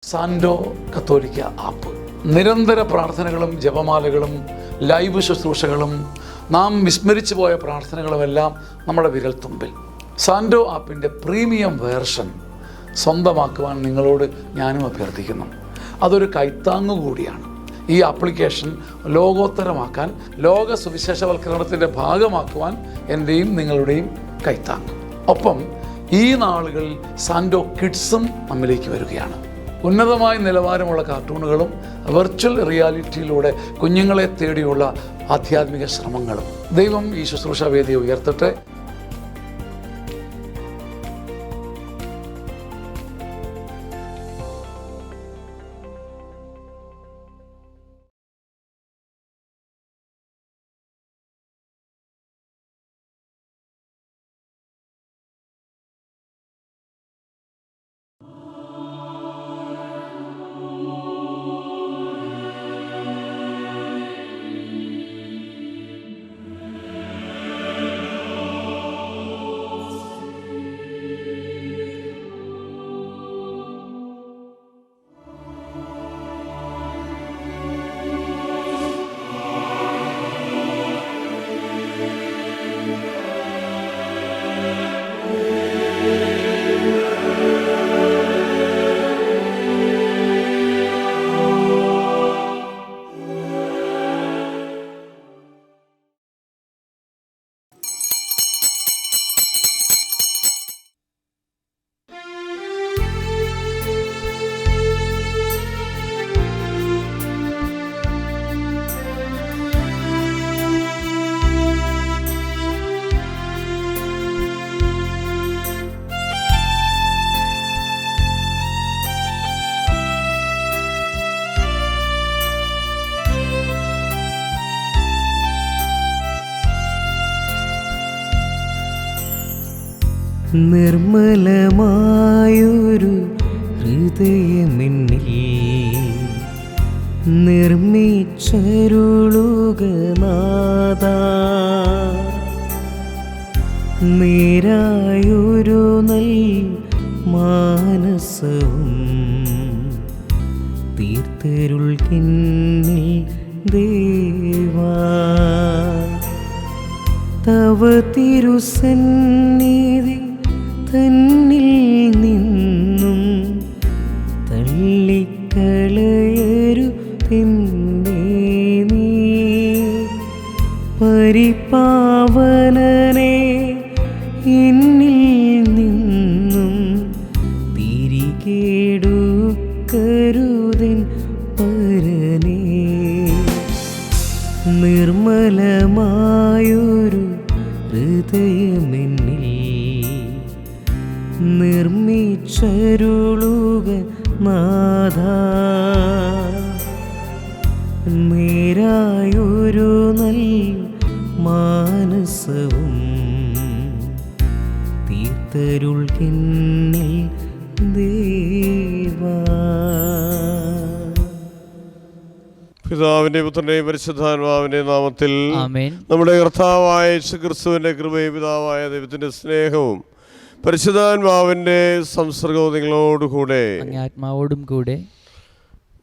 സാൻഡോ കത്തോലിക്ക ആപ്പ് നിരന്തര പ്രാർത്ഥനകളും ജപമാലകളും ലൈവ് ശുശ്രൂഷകളും നാം വിസ്മരിച്ചു പോയ പ്രാർത്ഥനകളുമെല്ലാം നമ്മുടെ വിരൽത്തുമ്പിൽ. സാൻഡോ ആപ്പിൻ്റെ പ്രീമിയം വേർഷൻ സ്വന്തമാക്കുവാൻ നിങ്ങളോട് ഞാനും അഭ്യർത്ഥിക്കുന്നു. അതൊരു കൈത്താങ്ങു കൂടിയാണ്. ഈ ആപ്ലിക്കേഷൻ ലോകോത്തരമാക്കാൻ, ലോക സുവിശേഷവൽക്കരണത്തിൻ്റെ ഭാഗമാക്കുവാൻ എൻ്റെയും നിങ്ങളുടെയും കൈത്താങ്ങ്. ഒപ്പം ഈ നാളുകളിൽ സാൻഡോ കിഡ്സും നമ്മിലേക്ക് വരികയാണ്. ഉന്നതമായ നിലവാരമുള്ള കാർട്ടൂണുകളും വെർച്വൽ റിയാലിറ്റിയിലൂടെ കുഞ്ഞുങ്ങളെ തേടിയുള്ള ആധ്യാത്മിക ശ്രമങ്ങളും. ദൈവം ഈ ശുശ്രൂഷ വേദിയെ ഉയർത്തട്ടെ. നിർമ്മലമായൊരു ഹൃദയമെന്നിൽ നിർമ്മിച്ചരുളുക നാഥാ, നേരായൊരു നൽ മാനസവും തീർത്തരുൾകിന്നിൽ ദേവാ. തവ തിരുസന്നിധി തന്നിൽ നിന്നും തള്ളിക്കളയരു തിന്നേ നീ. പരിപാവനനെ എന്നിൽ നിന്നും തിരികെടുക്കരുതൻ പരനേ. നിർമ്മലമായൊരു ഹൃദയമെന്നിൽ നിർമ്മിച്ചരുളുക നാഥാ, നേരായൊരു നൽ മാനസവും തീർത്തരുൾകിന്നിൽ ദേവാ. പിതാവിന്റെ പുത്രന്റെയും പരിശുദ്ധാത്മാവിന്റെ നാമത്തിൽ ആമേൻ. നമ്മുടെ കർത്താവായ യേശുക്രിസ്തുവിന്റെ കൃപയും പിതാവായ ദൈവത്തിന്റെ സ്നേഹവും പരിശുദ്ധാത്മാവിന്റെ സംസർഗവും നിങ്ങളോടുകൂടെ ആത്മാവോടും കൂടെ.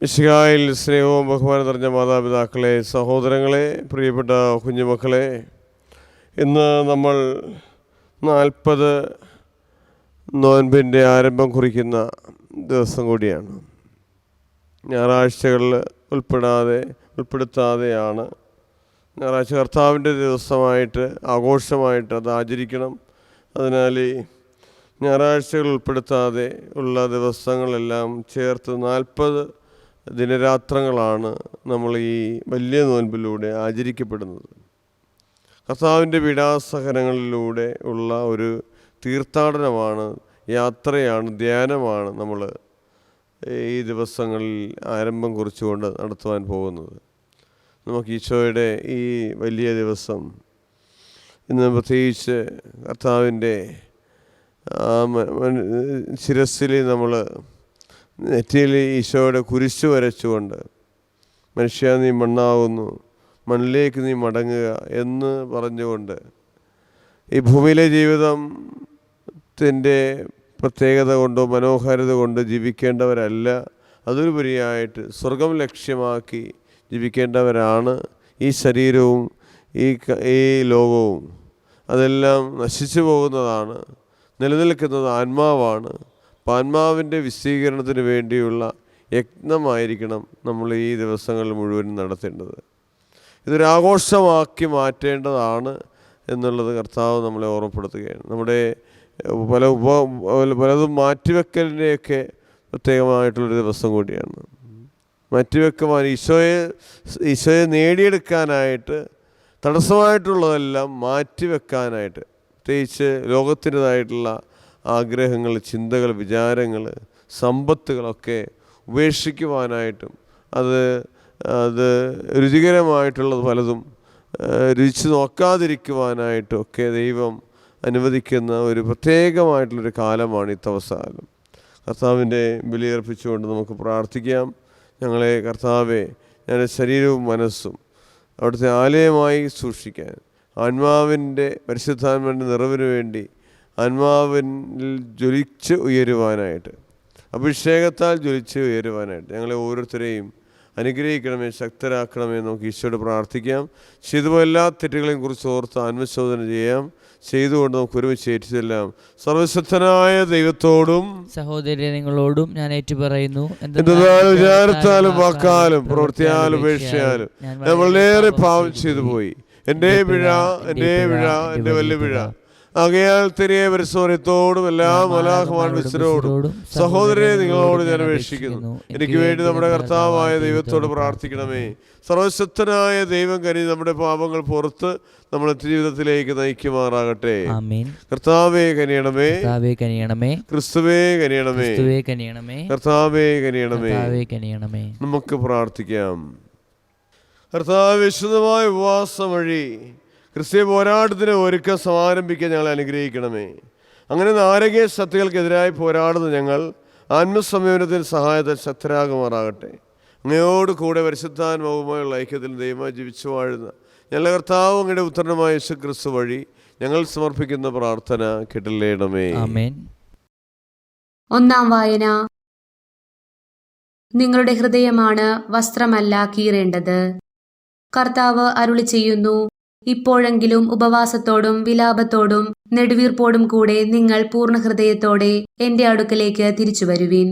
മിശിഹായിൽ സ്നേഹവും ബഹുമാനം നിറഞ്ഞ മാതാപിതാക്കളെ, സഹോദരങ്ങളെ, പ്രിയപ്പെട്ട കുഞ്ഞുമക്കളെ, ഇന്ന് നമ്മൾ 40 നോൻപിൻ്റെ ആരംഭം കുറിക്കുന്ന ദിവസം കൂടിയാണ്. ഞായറാഴ്ചകളിൽ ഉൾപ്പെടുത്താതെയാണ് ഞായറാഴ്ച കർത്താവിൻ്റെ ദിവസമായിട്ട്, ആഘോഷമായിട്ട് അത് ആചരിക്കണം. അതിനാൽ ഈ ഞായറാഴ്ചകൾ ഉൾപ്പെടുത്താതെ ഉള്ള ദിവസങ്ങളെല്ലാം ചേർത്ത് 40 ദിനരാത്രങ്ങളാണ് നമ്മൾ ഈ വലിയ നോൻപിലൂടെ ആചരിക്കപ്പെടുന്നത്. കർത്താവിൻ്റെ പീഡാസഹനങ്ങളിലൂടെ ഉള്ള ഒരു തീർത്ഥാടനമാണ്, യാത്രയാണ്, ധ്യാനമാണ് നമ്മൾ ഈ ദിവസങ്ങളിൽ ആരംഭം കുറിച്ചുകൊണ്ട് നടത്തുവാൻ പോകുന്നത്. നമുക്ക് ഈശോയുടെ ഈ വലിയ ദിവസം ഇന്ന് പ്രത്യേകിച്ച് കർത്താവിൻ്റെ ശിരസ്സിൽ നമ്മൾ നെറ്റിയിൽ ഈശോയുടെ കുരിശ് വരച്ചുകൊണ്ട്, മനുഷ്യ നീ മണ്ണാവുന്നു, മണ്ണിലേക്ക് നീ മടങ്ങുക എന്ന് പറഞ്ഞുകൊണ്ട് ഈ ഭൂമിയിലെ ജീവിതത്തിൻ്റെ പ്രത്യേകത കൊണ്ടോ മനോഹാരിത കൊണ്ട് ജീവിക്കേണ്ടവരല്ല അതിലുപരിയായിട്ട് സ്വർഗം ലക്ഷ്യമാക്കി ജീവിക്കേണ്ടവരാണ്. ഈ ശരീരവും ഈ ലോകവും അതെല്ലാം നശിച്ചു പോകുന്നതാണ്. നിലനിൽക്കുന്നത് ആത്മാവാണ്. അപ്പം ആത്മാവിൻ്റെ വിശദീകരണത്തിന് വേണ്ടിയുള്ള യജ്ഞമായിരിക്കണം നമ്മൾ ഈ ദിവസങ്ങളിൽ മുഴുവൻ നടത്തേണ്ടത്. ഇതൊരാഘോഷമാക്കി മാറ്റേണ്ടതാണ് എന്നുള്ളത് കർത്താവ് നമ്മളെ ഓർമ്മപ്പെടുത്തുകയാണ്. നമ്മുടെ പലതും മാറ്റിവെക്കലിൻ്റെയൊക്കെ പ്രത്യേകമായിട്ടുള്ളൊരു ദിവസം കൂടിയാണ്. മാറ്റിവെക്കുവാൻ ഈശോയെ നേടിയെടുക്കാനായിട്ട് തടസ്സമായിട്ടുള്ളതെല്ലാം മാറ്റിവെക്കാനായിട്ട്, പ്രത്യേകിച്ച് ലോകത്തിൻ്റെതായിട്ടുള്ള ആഗ്രഹങ്ങൾ, ചിന്തകൾ, വിചാരങ്ങൾ, സമ്പത്തുകളൊക്കെ ഉപേക്ഷിക്കുവാനായിട്ടും അത് രുചികരമായിട്ടുള്ളത് പലതും രുചിച്ച് നോക്കാതിരിക്കുവാനായിട്ടും ഒക്കെ ദൈവം അനുവദിക്കുന്ന ഒരു പ്രത്യേകമായിട്ടുള്ളൊരു കാലമാണ് ഈ തപസ്കാലം. കർത്താവിൻ്റെ ബലിയർപ്പിച്ചുകൊണ്ട് നമുക്ക് പ്രാർത്ഥിക്കാം. ഞങ്ങളെ കർത്താവെ, ഞങ്ങളുടെ ശരീരവും മനസ്സും അവിടുത്തെ ആലയമായി സൂക്ഷിക്കാൻ, ആത്മാവിൻ്റെ പരിശുദ്ധാത്മാവിൻ്റെ നിറവിന് വേണ്ടി ആത്മാവിൽ ജ്വലിച്ച് ഉയരുവാനായിട്ട്, അഭിഷേകത്താൽ ജ്വലിച്ച് ഉയരുവാനായിട്ട് ഞങ്ങളെ ഓരോരുത്തരെയും അനുഗ്രഹിക്കണമേ, ശക്തരാക്കണമേ. നമുക്ക് ഈശോയോട് പ്രാർത്ഥിക്കാം. ചെയ്തുപോയ എല്ലാ തെറ്റുകളെയും കുറിച്ച് ഓർത്ത് ആത്മശോധന ചെയ്യാം. ചെയ്തുകൊണ്ട് നമുക്ക് ഒരുമിച്ച് ഏറ്റുചൊല്ലാം. സർവശക്തനായ ദൈവത്തോടും സഹോദരരെ നിങ്ങളോടും ഞാൻ ഏറ്റുപറയുന്നു, വിചാരത്താലും വാക്കാലും പ്രവൃത്തിയാലും ഉപേക്ഷയാലും ഞാൻ വളരെയേറെ പാപം ചെയ്തു പോയി. എൻ്റെ പിഴ, എൻ്റെ വലിയ പിഴ. ആകയാൽ തിരികെ പരിസോരത്തോടും എല്ലാ മലാഖമാൻവിസരോടും സഹോദരരെ നിങ്ങളോട് ഞാൻ അപേക്ഷിക്കുന്നു, എനിക്ക് വേണ്ടി നമ്മുടെ കർത്താവായ ദൈവത്തോട് പ്രാർത്ഥിക്കണമേ. സർവശക്തനായ ദൈവം കനി നമ്മുടെ പാപങ്ങൾ പുറത്ത് നമ്മളെ ജീവിതത്തിലേക്ക് നയിക്കുമാറാകട്ടെ. കർത്താവേ കനിയണമേ, ക്രിസ്തുവേ കനിയണമേ, കർത്താവേ കനിയണമേ. നമുക്ക് പ്രാർത്ഥിക്കാം. കർത്താവ്, വിശുദ്ധമായ ഉപവാസം വഴി ക്രിസ്തീയ പോരാട്ടത്തിന് ഒരുക്കം സമാരംഭിക്കാൻ ഞങ്ങളെ അനുഗ്രഹിക്കണമേ. അങ്ങനെ നാരകീയ ശക്തികൾക്കെതിരായി പോരാടുന്ന ഞങ്ങൾ ആത്മസംയമനത്തിന് സഹായത്താൽ ശക്തരാകുമാറാകട്ടെ. അങ്ങയോട് കൂടെ പരിശുദ്ധാത്മാവുമായുള്ള ഐക്യത്തിൽ ദൈവമായി ജീവിച്ചു വാഴുന്ന ഞങ്ങളുടെ കർത്താവ് അങ്ങയുടെ ഉത്തരമായ യേശു ക്രിസ്തു വഴി ഞങ്ങൾ സമർപ്പിക്കുന്ന പ്രാർത്ഥന കേട്ടല്ലേണമേ. ഒന്നാം വായന. നിങ്ങളുടെ ഹൃദയമാണ് വസ്ത്രമല്ല കീറേണ്ടത്. കർത്താവ് അരുളി ചെയ്യുന്നു, ഇപ്പോഴെങ്കിലും ഉപവാസത്തോടും വിലാപത്തോടും നെടുവീർപ്പോടും കൂടെ നിങ്ങൾ പൂർണ്ണ ഹൃദയത്തോടെ എന്റെ അടുക്കലേക്ക് തിരിച്ചു വരുവിൻ.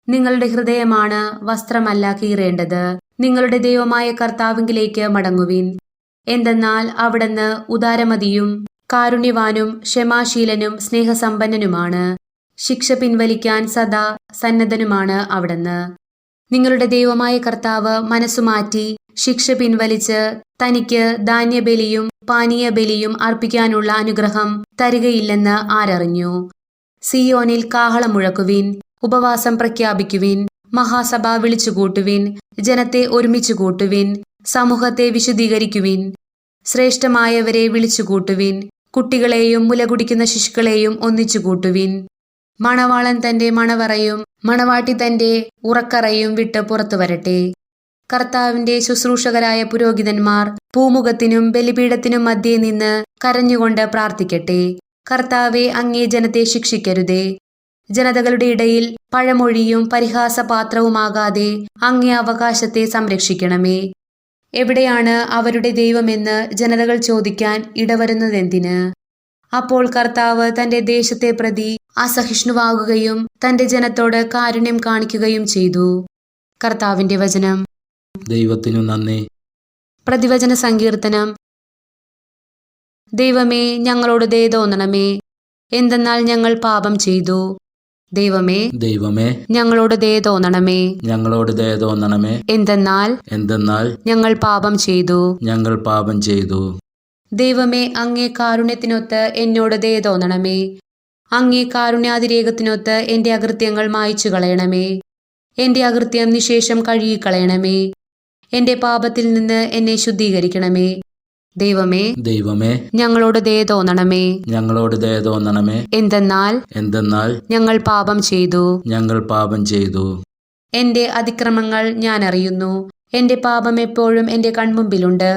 നിങ്ങളുടെ ഹൃദയമാണ് വസ്ത്രമല്ല കീറേണ്ടത്. നിങ്ങളുടെ ദൈവമായ കർത്താവിങ്കിലേക്ക് മടങ്ങുവിൻ. എന്തെന്നാൽ അവിടുന്ന് ഉദാരമതിയും കാരുണ്യവാനും ക്ഷമാശീലനും സ്നേഹസമ്പന്നനുമാണ്. ശിക്ഷ പിൻവലിക്കാൻ സദാ സന്നദ്ധനുമാണ് അവിടുന്ന്. നിങ്ങളുടെ ദൈവമായ കർത്താവ് മനസ്സുമാറ്റി ശിക്ഷ പിൻവലിച്ച് തനിക്ക് ധാന്യബലിയും പാനീയബലിയും അർപ്പിക്കാനുള്ള അനുഗ്രഹം തരികയില്ലെന്ന് ആരറിഞ്ഞു? സിയോനിൽ കാഹളം മുഴക്കുവിൻ, ഉപവാസം പ്രഖ്യാപിക്കുവിൻ, മഹാസഭ വിളിച്ചുകൂട്ടുവിൻ, ജനത്തെ ഒരുമിച്ചു കൂട്ടുവിൻ, സമൂഹത്തെ വിശുദ്ധീകരിക്കുവിൻ, ശ്രേഷ്ഠമായവരെ വിളിച്ചുകൂട്ടുവിൻ, കുട്ടികളെയും മുലകുടിക്കുന്ന ശിശുക്കളെയും ഒന്നിച്ചു കൂട്ടുവിൻ. മണവാളൻ തന്റെ മണവറയും മണവാട്ടി തന്റെ ഉറക്കറയും വിട്ട് പുറത്തു വരട്ടെ. കർത്താവിന്റെ ശുശ്രൂഷകരായ പുരോഹിതന്മാർ പൂമുഖത്തിനും ബലിപീഠത്തിനും മധ്യേ നിന്ന് കരഞ്ഞുകൊണ്ട് പ്രാർത്ഥിക്കട്ടെ. കർത്താവെ, അങ്ങേ ജനത്തെ ശിക്ഷിക്കരുതേ. ജനതകളുടെ ഇടയിൽ പഴമൊഴിയും പരിഹാസപാത്രവുമാകാതെ അങ്ങേ അവകാശത്തെ സംരക്ഷിക്കണമേ. എവിടെയാണ് അവരുടെ ദൈവമെന്ന് ജനതകൾ ചോദിക്കാൻ ഇടവരുന്നതെന്തിന്? അപ്പോൾ കർത്താവ് തന്റെ ദേശത്തെ പ്രതി അസഹിഷ്ണുവാകുകയും തന്റെ ജനത്തോട് കാരുണ്യം കാണിക്കുകയും ചെയ്തു. കർത്താവിന്റെ വചനം. ദൈവത്തിനു നന്ദി. പ്രതിവചന സങ്കീർത്തനം. ദൈവമേ, ഞങ്ങളോട് ദയ തോന്നണമേ, എന്തെന്നാൽ ഞങ്ങൾ പാപം ചെയ്തു. ദൈവമേ, ഞങ്ങളോട് ദയ തോന്നണമേ, എന്തെന്നാൽ ഞങ്ങൾ പാപം ചെയ്തു. ദൈവമേ, അങ്ങേ കാരുണ്യത്തിനൊത്ത് എന്നോട് ദയ തോന്നണമേ. അങ്ങേ കാരുണ്യാതിരേകത്തിനൊത്ത് എന്റെ അകൃത്യങ്ങൾ മായ്ച്ചു കളയണമേ. എന്റെ അകൃത്യം നിശേഷം കഴുകിക്കളയണമേ. എന്റെ പാപത്തിൽ നിന്ന് എന്നെ ശുദ്ധീകരിക്കണമേ. ദൈവമേ, ഞങ്ങളോട് ദയ തോന്നണമേ, എന്തെന്നാൽ ഞങ്ങൾ പാപം ചെയ്തു. എന്റെ അതിക്രമങ്ങൾ ഞാൻ അറിയുന്നു. എന്റെ പാപം എപ്പോഴും എന്റെ കൺമുമ്പിലുണ്ട്.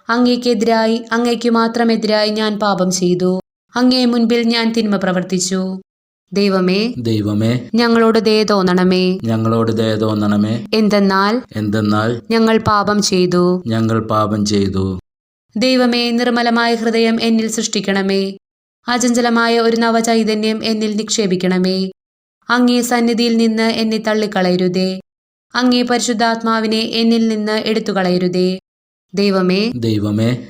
അങ്ങേക്കെതിരായി, അങ്ങേക്കു മാത്രമെതിരായി ഞാൻ പാപം ചെയ്തു. അങ്ങേ മുൻപിൽ ഞാൻ തിന്മ പ്രവർത്തിച്ചു. ദൈവമേ ദൈവമേ ഞങ്ങളോട് ദയ തോന്നണമേ. ഞങ്ങളോട് ദയ തോന്നണമേ. എന്തെന്നാൽ ഞങ്ങൾ പാപം ചെയ്തു. ദൈവമേ നിർമ്മലമായ ഹൃദയം എന്നിൽ സൃഷ്ടിക്കണമേ. അചഞ്ചലമായ ഒരു നവചൈതന്യം എന്നിൽ നിക്ഷേപിക്കണമേ. അങ്ങേ സന്നിധിയിൽ നിന്ന് എന്നെ തള്ളിക്കളയരുതേ. അങ്ങേ പരിശുദ്ധാത്മാവിനെ എന്നിൽ നിന്ന് എടുത്തുകളയരുതേ. ദൈവമേ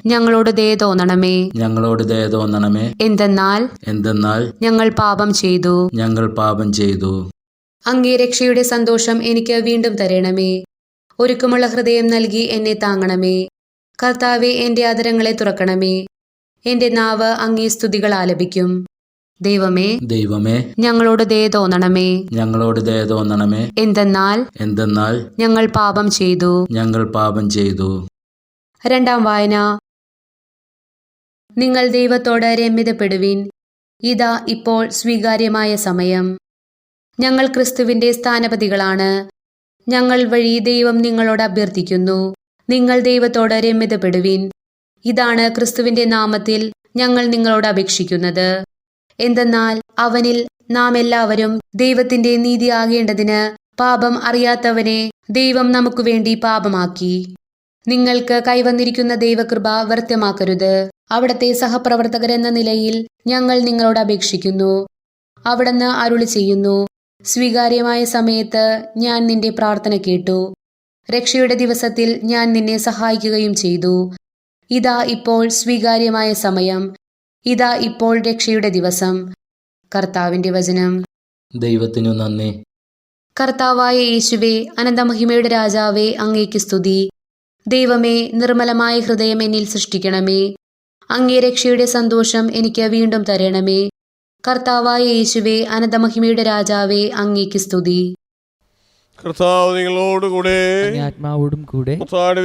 ഞങ്ങളോട് ദയ തോന്നണമേ. എന്തെന്നാൽ ഞങ്ങൾ പാപം ചെയ്തു. അങ്ങേ രക്ഷയുടെ സന്തോഷം എനിക്ക് വീണ്ടും തരണമേ. ഒരുക്കമുള്ള ഹൃദയം നൽകി എന്നെ താങ്ങണമേ. കർത്താവെ, എന്റെ അധരങ്ങളെ തുറക്കണമേ. എന്റെ നാവ് അങ്ങേ സ്തുതികൾ ആലപിക്കും. ദൈവമേ ഞങ്ങളോട് ദയ തോന്നണമേ. എന്തെന്നാൽ ഞങ്ങൾ പാപം ചെയ്തു. രണ്ടാം വായന. നിങ്ങൾ ദൈവത്തോട് രമ്യതപ്പെടുവിൻ. ഇതാ ഇപ്പോൾ സ്വീകാര്യമായ സമയം. ഞങ്ങൾ ക്രിസ്തുവിന്റെ സ്ഥാനപതികളാണ്. ഞങ്ങൾ വഴി ദൈവം നിങ്ങളോട് അഭ്യർത്ഥിക്കുന്നു. നിങ്ങൾ ദൈവത്തോട് രമ്യതപ്പെടുവിൻ. ഇതാണ് ക്രിസ്തുവിന്റെ നാമത്തിൽ ഞങ്ങൾ നിങ്ങളോട് അപേക്ഷിക്കുന്നത്. എന്തെന്നാൽ അവനിൽ നാം എല്ലാവരും ദൈവത്തിന്റെ നീതിയാകേണ്ടതിന് പാപം അറിയാത്തവനെ ദൈവം നമുക്ക് വേണ്ടി പാപമാക്കി. നിങ്ങൾക്ക് കൈവന്നിരിക്കുന്ന ദൈവകൃപ വ്യർത്ഥമാക്കരുത്. അവിടത്തെ സഹപ്രവർത്തകരെന്ന നിലയിൽ ഞങ്ങൾ നിങ്ങളോട് അപേക്ഷിക്കുന്നു. അവിടുന്ന് അരുളി ചെയ്യുന്നു, സ്വീകാര്യമായ സമയത്ത് ഞാൻ നിന്റെ പ്രാർത്ഥന കേട്ടു. രക്ഷയുടെ ദിവസത്തിൽ ഞാൻ നിന്നെ സഹായിക്കുകയും ചെയ്തു. ഇതാ ഇപ്പോൾ സ്വീകാര്യമായ സമയം. ഇതാ ഇപ്പോൾ രക്ഷയുടെ ദിവസം. കർത്താവിന്റെ വചനം. ദൈവത്തിനു നന്ദി. കർത്താവായ യേശുവേ, അനന്തമഹിമയുടെ രാജാവേ, അങ്ങേക്ക് സ്തുതി. ദൈവമേ, നിർമ്മലമായ ഹൃദയം എന്നിൽ സൃഷ്ടിക്കണമേ. അങ്ങേ രക്ഷയുടെ സന്തോഷം എനിക്ക് വീണ്ടും തരണമേ. കർത്താവായ യേശുവേ, അനന്തമഹിമയുടെ രാജാവേ, അങ്ങേക്ക് സ്തുതി. കർത്താവ് നിങ്ങളോടുകൂടെ, ആത്മാവോടും കൂടെ.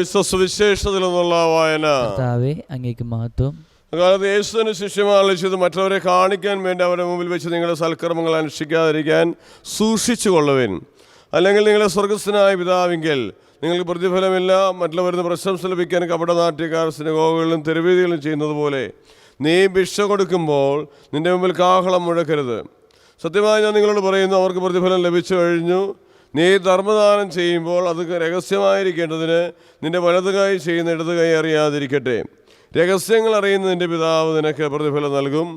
വിശ്വസവിശേഷത്തിൽ നിന്നുള്ള വായന. കർത്താവേ, അങ്ങേക്ക് മഹത്വം. അക്കാലത്ത് യേശുവിന് ശിഷ്യന്മാരെ ചെയ്ത് മറ്റവരെ കാണിക്കാൻ വേണ്ടി അവരുടെ മുമ്പിൽ വെച്ച് നിങ്ങളുടെ സൽക്കർമ്മങ്ങൾ അനുഷ്ഠിക്കാതിരിക്കാൻ സൂക്ഷിച്ചു കൊള്ളുവിൻ. അല്ലെങ്കിൽ നിങ്ങളുടെ സ്വർഗസ്ഥനായ പിതാവെങ്കിൽ നിങ്ങൾക്ക് പ്രതിഫലമില്ല. മറ്റുള്ളവരുന്ന് പ്രശംസ ലഭിക്കാൻ കപടനാട്യക്കാർ സിനഗോഗുകളിലും തെരുവീതികളിലും ചെയ്യുന്നത് പോലെ നീ ഭിക്ഷ കൊടുക്കുമ്പോൾ നിന്റെ മുമ്പിൽ കാഹളം മുഴക്കരുത്. സത്യമായി ഞാൻ നിങ്ങളോട് പറയുന്നു, അവർക്ക് പ്രതിഫലം ലഭിച്ചു കഴിഞ്ഞു. നീ ധർമ്മദാനം ചെയ്യുമ്പോൾ അത് രഹസ്യമായിരിക്കേണ്ടതിന് നിന്റെ വലത് കൈ ചെയ്യുന്ന ഇടത് കൈ അറിയാതിരിക്കട്ടെ. രഹസ്യങ്ങൾ അറിയുന്ന നിന്റെ പിതാവ് നിനക്ക് പ്രതിഫലം നൽകും.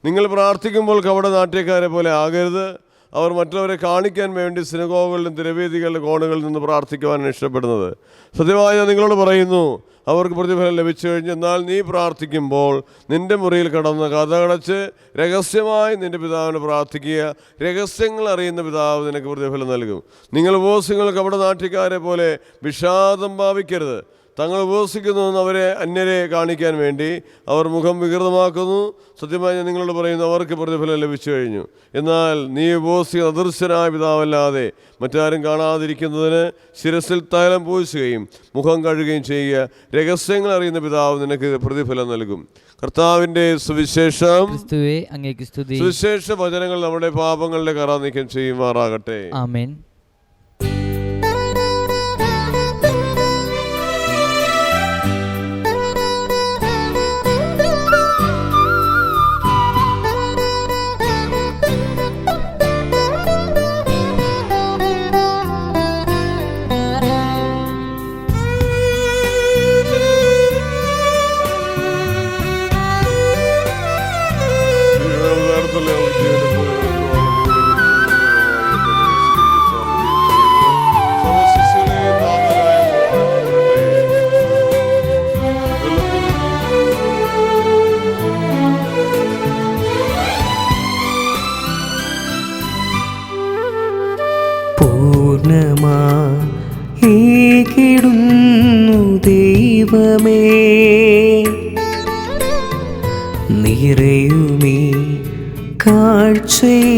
നിങ്ങൾ പ്രാർത്ഥിക്കുമ്പോൾ കപടനാട്യക്കാരെ പോലെ ആകരുത്. അവർ മറ്റുള്ളവരെ കാണിക്കാൻ വേണ്ടി സിനഗോഗുകളിലും തിരവേദികളുടെ കോണുകളിൽ നിന്ന് പ്രാർത്ഥിക്കുവാനാണ് ഇഷ്ടപ്പെടുന്നത്. സത്യമായി ഞാൻ നിങ്ങളോട് പറയുന്നു, അവർക്ക് പ്രതിഫലം ലഭിച്ചു കഴിഞ്ഞു. എന്നാൽ നീ പ്രാർത്ഥിക്കുമ്പോൾ നിന്റെ മുറിയിൽ കടന്ന് കതകടച്ച് രഹസ്യമായി നിന്റെ പിതാവിനെ പ്രാർത്ഥിക്കുക. രഹസ്യങ്ങൾ അറിയുന്ന പിതാവ് നിനക്ക് പ്രതിഫലം നൽകും. നിങ്ങൾ ഉപവാസങ്ങൾ കപടനാട്യക്കാരെ പോലെ വിഷാദം ഭാവിക്കരുത്. തങ്ങൾ ഉപവസിക്കുന്നുവെന്ന് അവരെ അന്യരെ കാണിക്കാൻ വേണ്ടി അവർ മുഖം വികൃതമാക്കുന്നു. സത്യമായി ഞാൻ നിങ്ങളോട് പറയുന്നു, അവർക്ക് പ്രതിഫലം ലഭിച്ചു കഴിഞ്ഞു. എന്നാൽ നീ ഉപവസിക്കുന്ന അദൃശ്യനായ പിതാവല്ലാതെ മറ്റാരും കാണാതിരിക്കുന്നതിന് ശിരസിൽ തൈലം പൂശുകയും മുഖം കഴുകുകയും ചെയ്യുക. രഹസ്യങ്ങൾ അറിയുന്ന പിതാവ് നിനക്ക് പ്രതിഫലം നൽകും. കർത്താവിൻ്റെ സുവിശേഷം. സുവിശേഷ വചനങ്ങൾ നമ്മുടെ പാപങ്ങളുടെ കറ നീക്കം ചെയ്യുമാറാകട്ടെ. ആമേൻ. പൂർണ്ണമായിടുന്നു ദൈവമേ, നിറയുമീ കാഴ്ചയേറ്റുവാങ്ങണേ.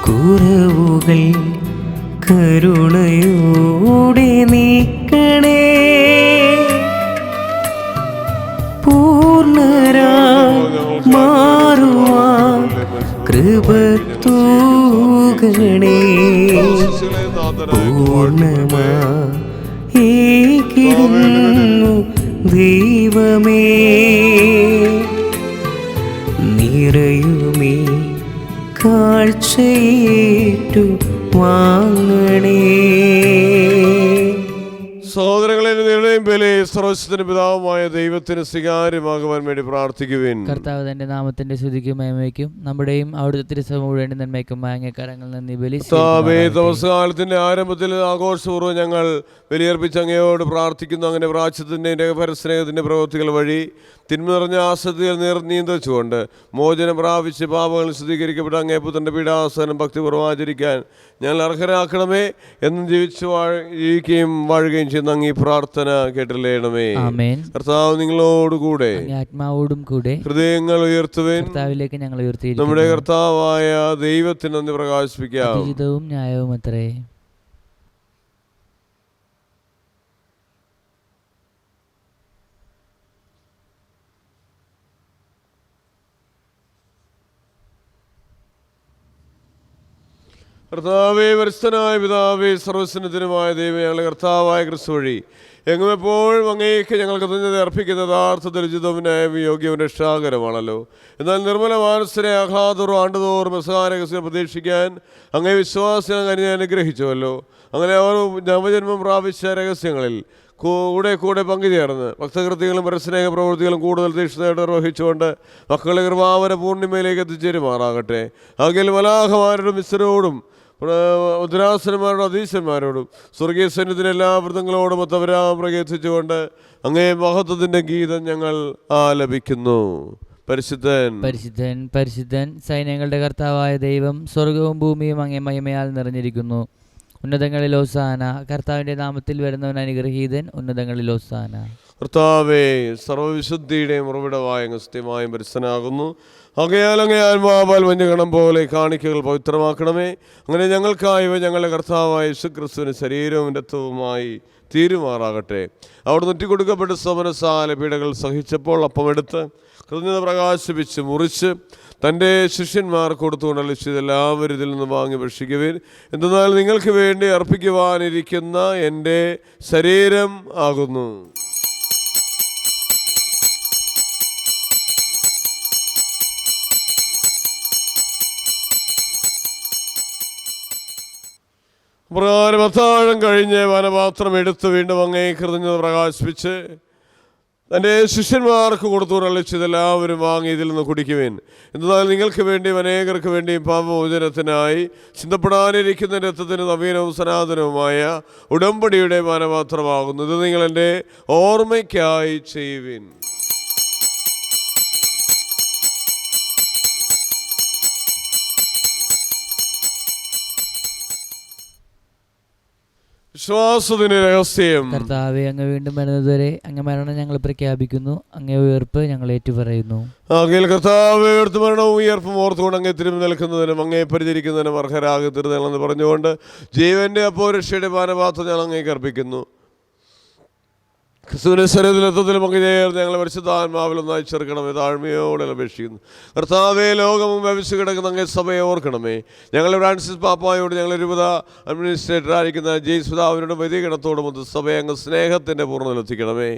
കുറവുകൾ കരുണയോടെ നീക്കണേ. പൂർണ്ണരായി മാറുവാൻ കൃപ തൂകണേ. പൂർണ്ണമായിടുന്നു ദൈവമേ നിറയുമേ കാഴ്ചയേറ്റു വാങ്ങണേ. സഹോദരങ്ങളെ, നിങ്ങളുടെയും ബലി സർവ്വശക്തന്റെ പിതാവുമായ ദൈവത്തിന് സ്വീകാര്യമാകുവാൻ വേണ്ടി പ്രാർത്ഥിക്കുവിൻ. കർത്താവ് തന്റെ നാമത്തിന്റെ സ്തുതിക്കും മേന്മയ്ക്കും നമ്മുടെയും അവിടുത്തെ തിരുസഭ മുഴുവൻ നന്മയ്ക്കും അങ്ങേ കരങ്ങളിൽ നിന്ന് ബലി ദിവസകാലത്തിന്റെ ആരംഭത്തിൽ ആഘോഷപൂർവ്വം ഞങ്ങൾ ബലിയർപ്പിച്ച് അങ്ങയോട് പ്രാർത്ഥിക്കുന്നു. അങ്ങനെ പ്രാച്യത്തിൻ്റെ പരസ്നേഹത്തിന്റെ പ്രവൃത്തികൾ വഴി തിന്മ നിറഞ്ഞ ആസക്തികൾ നിയന്ത്രിച്ചുകൊണ്ട് മോചനം പ്രാപിച്ച് പാപങ്ങൾ ശുദ്ധീകരിക്കപ്പെട്ട അങ്ങേ പുത്രന്റെ പീഡാസനം ഭക്തിപൂർവ്വം ആചരിക്കാൻ ഞങ്ങൾ അർഹരാക്കണമേ. എന്നും ജീവിക്കുകയും വാഴുകയും ചെയ്യുന്ന അങ്ങ് ഈ പ്രാർത്ഥന കേട്ടില്ലേണമേ. കർത്താവ് നിങ്ങളോടുകൂടെ ആത്മാവോടും കൂടെ ഹൃദയങ്ങൾ ഉയർത്തുവേൻ. കർത്താവിലേക്ക് ഞങ്ങൾ ഉയർത്തി നമ്മുടെ കർത്താവായ ദൈവത്തിന് നന്ദി പ്രകാശിപ്പിക്കാം. ഉചിതവും ന്യായവും അത്രേ. കർത്താവേ, പരിശുദ്ധനായ പിതാവേ, സർവ്വസ്നേഹത്തിനുമായ ദൈവമേ, ഞങ്ങളുടെ കർത്താവായ ക്രിസ്തു വഴി എങ്ങും എപ്പോഴും അങ്ങേക്ക് ഞങ്ങൾ കൃതജ്ഞത അർപ്പിക്കുന്ന യഥാർത്ഥത്തിൽ ഉചിതവും ന്യായവും യോഗ്യവും രക്ഷാകരമാണല്ലോ. എന്നാൽ നിർമ്മല മാനസരെ ആഹ്ലാദവും ആണ്ടുതോറും മെസ്സാരഹസ്യം പ്രതീക്ഷിക്കാൻ അങ്ങേ വിശ്വാസം കരുതി അനുഗ്രഹിച്ചുവല്ലോ. അങ്ങനെ അവർ നവജന്മം പ്രാപിച്ച രഹസ്യങ്ങളിൽ കൂടെ പങ്കുചേർന്ന് ഭക്തകൃത്യങ്ങളും പരസ്നേഹ പ്രവൃത്തികളും കൂടുതൽ തീക്ഷ്ണതയോടെ നിർവഹിച്ചുകൊണ്ട് മക്കളെ കൃപാവര പൂർണ്ണിമയിലേക്ക് എത്തിച്ചേരുമാറാകട്ടെ. ആകയാൽ മലാഹമാരോടും മിശ്രോടും ഉദ്രാസന്മാരോടും അധീശന്മാരോടും സ്വർഗീയ സൈന്യത്തിൻ്റെ എല്ലാ വൃത്തങ്ങളോടും ഒത്തവരാം പ്രകീർത്തിച്ചുകൊണ്ട് അങ്ങേ മഹത്വത്തിൻ്റെ ഗീതം ഞങ്ങൾ ആലപിക്കുന്നു. പരിശുദ്ധൻ പരിശുദ്ധൻ പരിശുദ്ധൻ സൈന്യങ്ങളുടെ കർത്താവായ ദൈവം, സ്വർഗവും ഭൂമിയും അങ്ങേ മഹിമയാൽ നിറഞ്ഞിരിക്കുന്നു. ഉന്നതങ്ങളിൽ ഹോസാന. കർത്താവിൻ്റെ നാമത്തിൽ വരുന്നവൻ അനുഗ്രഹീതൻ. ഉന്നതങ്ങളിൽ ഹോസാന. കർത്താവേ, സർവ്വവിശുദ്ധിയുടെയും ഉറവിടമായ സത്യമായും പരിശുദ്ധനാകുന്നു. ആകയാൽ അങ്ങേ ആത്മാവാൽ മഞ്ഞകണം പോലെ കാണിക്കകൾ പവിത്രമാക്കണമേ. അങ്ങനെ ഞങ്ങൾക്കായി ഞങ്ങളുടെ കർത്താവായ യേശുക്രിസ്തുവിന് ശരീരവും രക്തവുമായി തീരുമാറാകട്ടെ. അവിടെ നെറ്റിക്കൊടുക്കപ്പെട്ട് സമരസാല പീഡകൾ സഹിച്ചപ്പോൾ അപ്പമെടുത്ത് കൃതജ്ഞത പ്രകാശിപ്പിച്ച് മുറിച്ച് തൻ്റെ ശിഷ്യന്മാർക്ക് കൊടുത്തുകൊണ്ട് അളിച്ചത് എല്ലാവരും ഇതിൽ നിന്ന് വാങ്ങി ഭക്ഷിക്കുവിൻ. എന്തെന്നാൽ നിങ്ങൾക്ക് വേണ്ടി അർപ്പിക്കുവാനിരിക്കുന്ന എൻ്റെ ശരീരം ആകുന്നു. പ്രകാരം അത്താഴം കഴിഞ്ഞ് വനപാത്രം എടുത്ത് വീണ്ടും അങ്ങേ കൃതജ്ഞത പ്രകാശിപ്പിച്ച് തൻ്റെ ശിഷ്യന്മാർക്ക് കൊടുത്തു അളിച്ചത് എല്ലാവരും വാങ്ങി ഇതിൽ നിന്ന് കുടിക്കുവേൻ. എന്നാൽ നിങ്ങൾക്ക് വേണ്ടിയും അനേകർക്ക് വേണ്ടിയും പാപമോചനത്തിനായി ചിന്തപ്പെടാനിരിക്കുന്ന രക്തത്തിന് നവീനവും സനാതനവുമായ ഉടമ്പടിയുടെ പാനപാത്രമാകുന്നു. ഇത് നിങ്ങൾ എൻ്റെ ഓർമ്മയ്ക്കായി ചെയ്യുവിൻ. വിശ്വാസത്തിന്റെ രഹസ്യം. കർത്താവേ, അങ്ങ് വീണ്ടും വരുന്നതുവരെ അങ്ങ് മരണം ഞങ്ങൾ പ്രഖ്യാപിക്കുന്നു. അങ്ങേ ഉയർപ്പ് ഞങ്ങൾ ഏറ്റുപറയുന്നു. ആകയാൽ കർത്താവ് ഉയർത്ത് മരണവും ഉയർപ്പും ഓർത്തുകൊണ്ട് അങ്ങേ തിരുമ്പി നിൽക്കുന്നതിനും അങ്ങേ പരിചരിക്കുന്നതിനും അർഹരാകെ തീർന്നെന്ന് പറഞ്ഞുകൊണ്ട് ജീവന്റെ അപ്പോരക്ഷയുടെ പാനപാത്രം ഞങ്ങൾ അങ്ങേക്ക് അർപ്പിക്കുന്നു. ക്രിസ്തുവിന്റെ ശരീരത്തിലും പങ്കുചേർന്ന് ഞങ്ങളെ പരിശുദ്ധാത്മാവിൽ ഒന്നായി ചേർക്കണമേ. താഴ്മയോടെ അപേക്ഷിക്കുന്നു. കർത്താവേ, ലോകവും വ്യാപിച്ചു കിടക്കുന്ന അങ്ങേ സഭയെ ഓർക്കണമേ. ഞങ്ങൾ ഫ്രാൻസിസ് പാപ്പായോട്, ഞങ്ങൾ രൂപത അഡ്മിനിസ്ട്രേറ്റർ ആയിരിക്കുന്ന ജെയ്സ് പിതാവിനോടും വൈദികണത്തോടും സഭയെ അങ്ങ് സ്നേഹത്തിൻ്റെ പൂർണ്ണതയിലെത്തിക്കണമേ.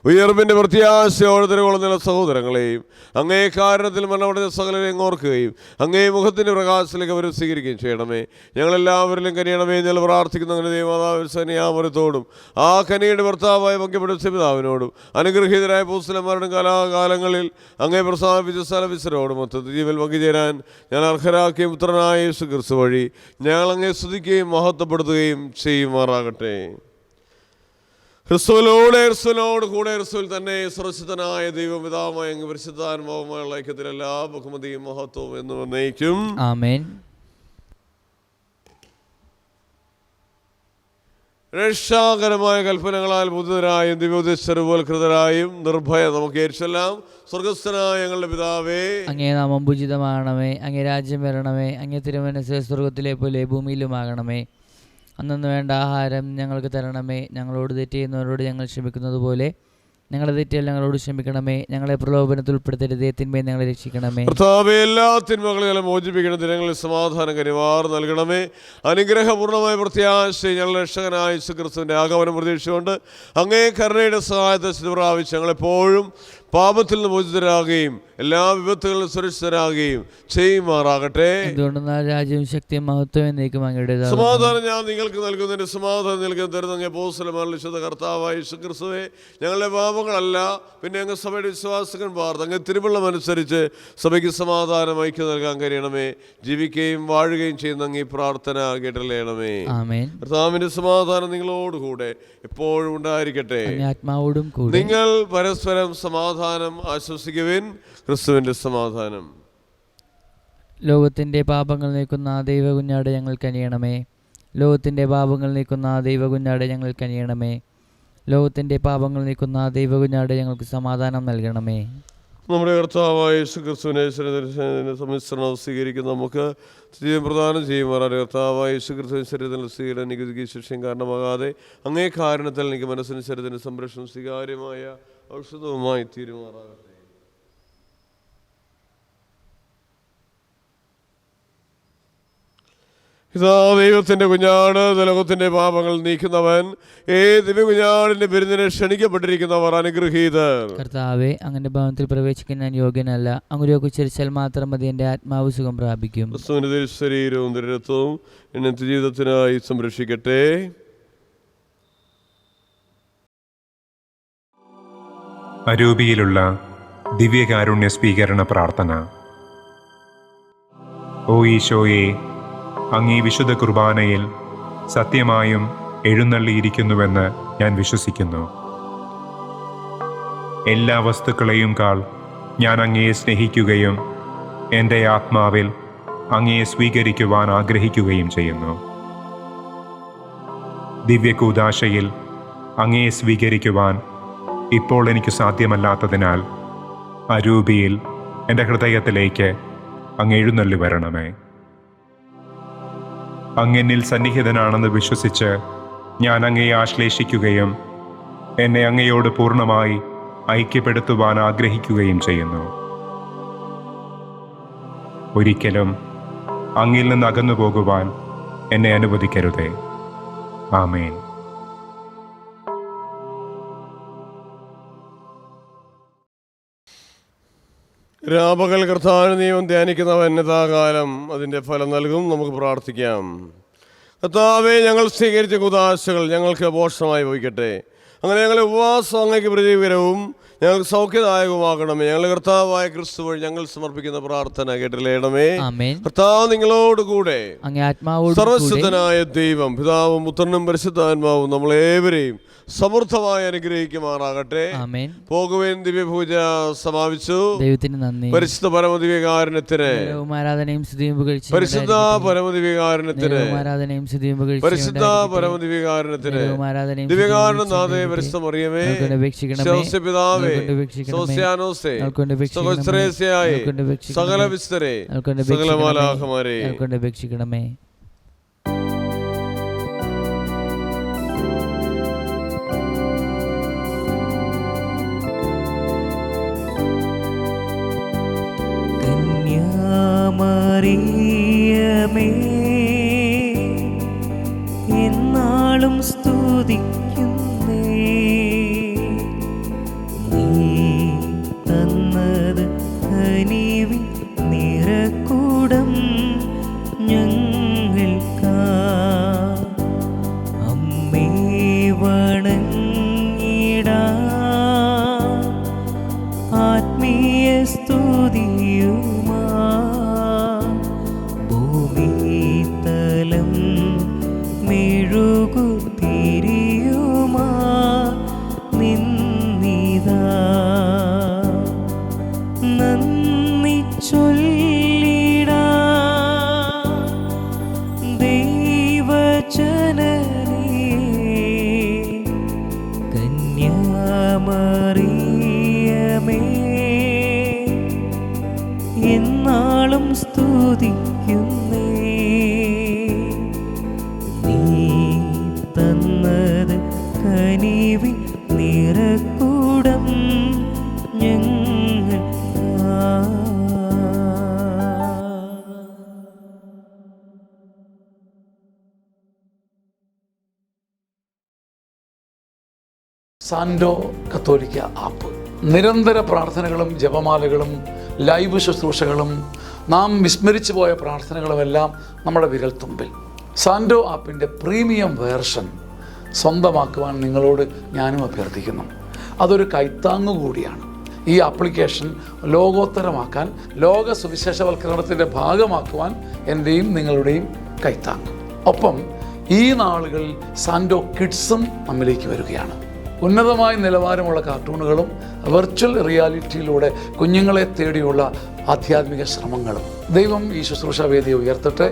ഉയർപ്പിൻ്റെ പ്രത്യാശയോടെ തിരുകൊള്ളുന്ന സഹോദരങ്ങളെയും അങ്ങേ കാരണത്തിൽ മരണമടഞ്ഞ സകലരെയും ഓർക്കുകയും അങ്ങേ മുഖത്തിൻ്റെ പ്രകാശത്തിലേക്ക് അവരെ സ്വീകരിക്കുകയും ചെയ്യണമേ. ഞങ്ങളെല്ലാവരിലും കനിയണമേ. ഞങ്ങൾ പ്രാർത്ഥിക്കുന്ന അങ്ങനെ ദൈവമാതാവ് സനിയാമരത്തോടും ആ കനിയുടെ ഭർത്താവായ പങ്കെടുത്ത പിതാവിനോടും അനുഗ്രഹീതരായ പൂസ്തലന്മാരോടും കാലാകാലങ്ങളിൽ അങ്ങേ പ്രസാദിപ്പിച്ച സ്ഥലവിസരോടും മൊത്തത്തിൽ ജീവൻ പങ്കുചേരാൻ ഞാൻ അർഹരാക്കിയ പുത്രനായ യേശു ക്രിസ്തു വഴി ഞങ്ങൾ അങ്ങേ സ്തുതിക്കുകയും മഹത്വപ്പെടുത്തുകയും ചെയ്യുമാറാകട്ടെ. ക്രിസ്തുവിനോട് കൂടെ ക്രിസ്തുവിൽ തന്നെ സുരക്ഷിതനായ ദൈവപിതാവുമായ അങ്ങ് പരിശുദ്ധാത്മാവുമായുള്ള ഐക്യത്തിൽ എല്ലാ ബഹുമതിയും മഹത്വവും എന്നും എന്നേക്കും ആമേൻ. രക്ഷാകരമായ കൽപ്പനകളാൽ ബുദ്ധരായും ദിവ്യോദ്ദേശരൂപവൽകൃതരായും നിർഭയം നമുക്ക് ഏറ്റുചൊല്ലാം. സ്വർഗസ്ഥനായ ഞങ്ങളുടെ പിതാവേ, അങ്ങേ നാമം പൂജിതമാകണമേ. അങ്ങേ രാജ്യം വരണമേ. അങ്ങേ തിരുമനസ്സ് സ്വർഗത്തിലെ പോലെ ഭൂമിയിലുമാകണമേ. അന്നു വേണ്ട ആഹാരം ഞങ്ങൾക്ക് തരണമേ. ഞങ്ങളോട് തെറ്റ് ചെയ്യുന്നവരോട് ഞങ്ങൾ ക്ഷമിക്കുന്നത് പോലെ ഞങ്ങളുടെ തെറ്റുകൾ ഞങ്ങളോട് ക്ഷമിക്കണമേ. ഞങ്ങളെ പ്രലോഭനത്തിൽ ഉൾപ്പെടുത്തരുതേ, തിന്മയെ ഞങ്ങളെ രക്ഷിക്കണമേ. കർത്താവേ, എല്ലാ തിന്മകളെയും മോചിപ്പിക്കണം. ദിനങ്ങളിൽ സമാധാനം കനിവാർ നൽകണമേ. അനുഗ്രഹപൂർണ്ണമായ പ്രത്യാശ ഞങ്ങളുടെ രക്ഷകനായ യേശുക്രിസ്തുവിന്റെ ആഗമനം പ്രതീക്ഷിച്ചുകൊണ്ട് അങ്ങേ കരുണയുടെ സഹായത്തെ പ്രാപിച്ച് ഞങ്ങളെപ്പോഴും പാപത്തിൽ നിന്ന് മോചിതരാകുകയും എല്ലാ വിപത്തുകളിലും സുരക്ഷിതരാകുകയും ചെയ്യുമാറാകട്ടെ. എന്തുകൊണ്ടെന്നാൽ രാജ്യവും ശക്തിയും മഹത്വവും എന്നേക്കും അങ്ങയുടേതാകുന്നു. സമാധാനം ഞാൻ നിങ്ങൾക്ക് നൽകുന്നതിന്റെ സമാധാനം നൽകാൻ തരുന്ന അങ്ങേ അപ്പോസ്തലന്മാരിൽ വിശുദ്ധ കർത്താവായ യേശുക്രിസ്തുവേ, ഞങ്ങളുടെ പാപങ്ങളല്ല, പിന്നെ അങ്ങ് സഭയുടെ വിശ്വാസകന്മാർ അങ്ങ് തിരുവള്ളമനുസരിച്ച് സഭയ്ക്ക് സമാധാനം ഐക്യം നൽകാൻ കഴിയണമേ. ജീവിക്കുകയും വാഴുകയും ചെയ്യുന്ന അങ്ങ് ഈ പ്രാർത്ഥന കേട്ടറിയണമേ. ആമേൻ. കർത്താവിന്റെ സമാധാനം നിങ്ങളോടുകൂടെ എപ്പോഴും ഉണ്ടായിരിക്കട്ടെ. ആത്മാവോടും കൂടെ. നിങ്ങൾ പരസ്പരം സമാധാനം ആശ്വസിക്കുവിൻ. ക്രിസ്തുവിന്റെ സമാധാനം. ലോകത്തിൻ്റെ പാപങ്ങൾ നീക്കുന്ന ദൈവ കുഞ്ഞാട് ഞങ്ങൾ കനിയണമേ. ലോകത്തിൻ്റെ പാപങ്ങൾ നീക്കുന്ന ദൈവ കുഞ്ഞാട് ഞങ്ങൾ കനിയണമേ. ലോകത്തിൻ്റെ പാപങ്ങൾ നീക്കുന്ന ദൈവ കുഞ്ഞാട് ഞങ്ങൾക്ക് സമാധാനം നൽകണമേ. നമ്മുടെ കർത്താവായ യേശുക്രിസ്തുവിനെ സമ്മിശ്രണം സ്വീകരിക്കുന്ന നമുക്ക് ജീവൻ പ്രദാനം ചെയ്യുമാറാണ്. കർത്താവായ യേശുക്രിസ്തുവിൻ ശരീരത്തിൽ സ്വീകരണം നികുതിക്ക് ശിക്ഷയും കാരണമാകാതെ അങ്ങേ കാരണത്തിൽ എനിക്ക് മനസ്സിന് ശരീരത്തിൻ്റെ സംരക്ഷണം സ്വീകാര്യമായ ഔഷധവുമായി തീരുമാറാകട്ടെ. ഇതാ ദൈവത്തിൻ്റെ കുഞ്ഞാട്, ലോകത്തിൻ്റെ പാപങ്ങൾ നീക്കുന്നവൻ. ദിവ്യ കുഞ്ഞാടിൻ്റെ വിരുന്നിനെ ക്ഷണിക്കപ്പെട്ടിരിക്കുന്നവർ അനുഗ്രഹീതർ. കർത്താവേ, അങ്ങന്റെ ഭവനത്തിൽ പ്രവേശിക്കാൻ ഞാൻ യോഗ്യനല്ല. അങ്ങ് ഉച്ചരിച്ചാൽ മാത്രം മതി, എൻ്റെ ആത്മാവ് സുഖം പ്രാപിക്കും. ക്രിസ്തുവിന്റെ ശരീരവും ദുരത്വവും എന്നെ ജീവിതത്തിനായി സംരക്ഷിക്കട്ടെ. അരൂപിയിലുള്ള ദിവ്യകാരുണ്യ സ്വീകരണ പ്രാർത്ഥന. ഓ ഈശോയെ, അങ്ങീ വിശുദ്ധ കുർബാനയിൽ സത്യമായും എഴുന്നള്ളിയിരിക്കുന്നുവെന്ന് ഞാൻ വിശ്വസിക്കുന്നു. എല്ലാ വസ്തുക്കളെയും കാൾ ഞാൻ അങ്ങയെ സ്നേഹിക്കുകയും എൻ്റെ ആത്മാവിൽ അങ്ങയെ സ്വീകരിക്കുവാൻ ആഗ്രഹിക്കുകയും ചെയ്യുന്നു. ദിവ്യകൂദാശയിൽ അങ്ങയെ സ്വീകരിക്കുവാൻ ഇപ്പോൾ എനിക്ക് സാധ്യമല്ലാത്തതിനാൽ അരൂപിയിൽ എൻ്റെ ഹൃദയത്തിലേക്ക് അങ്ങ് എഴുന്നള്ളി വരണമേ. അങ്ങെന്നിൽ സന്നിഹിതനാണെന്ന് വിശ്വസിച്ച് ഞാൻ അങ്ങയെ ആശ്ലേഷിക്കുകയും എന്നെ അങ്ങയോട് പൂർണ്ണമായി ഐക്യപ്പെടുത്തുവാൻ ആഗ്രഹിക്കുകയും ചെയ്യുന്നു. ഒരിക്കലും അങ്ങിൽ നിന്ന് അകന്നു പോകുവാൻ എന്നെ അനുവദിക്കരുതേ. ആമേൻ. രാപകൽ കർത്താവിന്റെ നിയമം ധ്യാനിക്കുന്നവൻ യഥാകാലം അതിൻ്റെ ഫലം നൽകും. നമുക്ക് പ്രാർത്ഥിക്കാം. കർത്താവേ, ഞങ്ങൾ സ്വീകരിച്ച കുദാശകൾ ഞങ്ങൾക്ക് ഭോഷണമായി ഭവിക്കട്ടെ. അങ്ങനെ ഞങ്ങളുടെ ഉപവാസം അങ്ങേക്ക് പ്രതികരവും ഞങ്ങൾക്ക് സൗഖ്യദായകവുമാകണമേ. ഞങ്ങളുടെ കർത്താവായ ക്രിസ്തു വഴി ഞങ്ങൾ സമർപ്പിക്കുന്ന പ്രാർത്ഥന കേട്ടില്ലേണമേ. കർത്താവ് നിങ്ങളോടുകൂടെ. സർവശക്തനായ ദൈവം പിതാവും പുത്രനും പരിശുദ്ധാത്മാവും നമ്മളേവരെയും സമൃദ്ധമായി അനുഗ്രഹിക്കുമാറാകട്ടെ. പോകുവേൻ. ദിവ്യപൂജ സമാപിച്ചു. ദൈവത്തിന് നന്ദി. പരിശുദ്ധ പരമദിവ്യകാരുണ്യത്തിന് പരിശുദ്ധ പരമദിവ്യകാരുണ്യത്തിന് പരിശുദ്ധ പരമദിവ്യകാരുണ്യത്തിന് ദിവ്യകാരുണ്യ നാഥേ പരിശുദ്ധ മറിയമേ പിതാവേ സോസ്യാനോസേ സഹോസ്രേസ്യായേ സകല വിസ്തരേ സകല മാലാഖമാരേ അപേക്ഷിക്കണമേ. മറിയമേ, എന്നാളും സ്തുതിക്കുന്നേ. നീ തന്നത് കനിവിൻ നിറകൂടം ഞങ്ങൾക്കാ. അമ്മേ വണങ്ങിടാ ആത്മീയ സ്തുതിയുമാ. ഭൂമിതലം മെഴുകുതിരിയുമാ നിന്നിതാ. നന്ദി ചൊല്ലിടാ ദൈവജനനീ. കന്യാമറിയമേ, എന്നാളും സ്തുതിക്കുന്നേ. സാൻഡോ കത്തോലിക്ക ആപ്പ്. നിരന്തര പ്രാർത്ഥനകളും ജപമാലകളും ലൈവ് ശുശ്രൂഷകളും നാം വിസ്മരിച്ചു പോയ പ്രാർത്ഥനകളുമെല്ലാം നമ്മുടെ വിരൽത്തുമ്പിൽ. സാൻഡോ ആപ്പിൻ്റെ പ്രീമിയം വേർഷൻ സ്വന്തമാക്കുവാൻ നിങ്ങളോട് ഞാനും അഭ്യർത്ഥിക്കുന്നു. അതൊരു കൈത്താങ്ങു കൂടിയാണ്. ഈ ആപ്ലിക്കേഷൻ ലോകോത്തരമാക്കാൻ, ലോക സുവിശേഷവൽക്കരണത്തിൻ്റെ ഭാഗമാക്കുവാൻ എൻ്റെയും നിങ്ങളുടെയും കൈത്താങ്ങ്. ഒപ്പം ഈ നാളുകളിൽ സാൻഡോ കിഡ്സും നമ്മിലേക്ക് വരികയാണ്. ഉന്നതമായ നിലവാരമുള്ള കാർട്ടൂണുകളും വെർച്വൽ റിയാലിറ്റിയിലൂടെ കുഞ്ഞുങ്ങളെ തേടിയുള്ള ആധ്യാത്മിക ശ്രമങ്ങളും. ദൈവം ഈ ശുശ്രൂഷ വേദിയെ ഉയർത്തട്ടെ.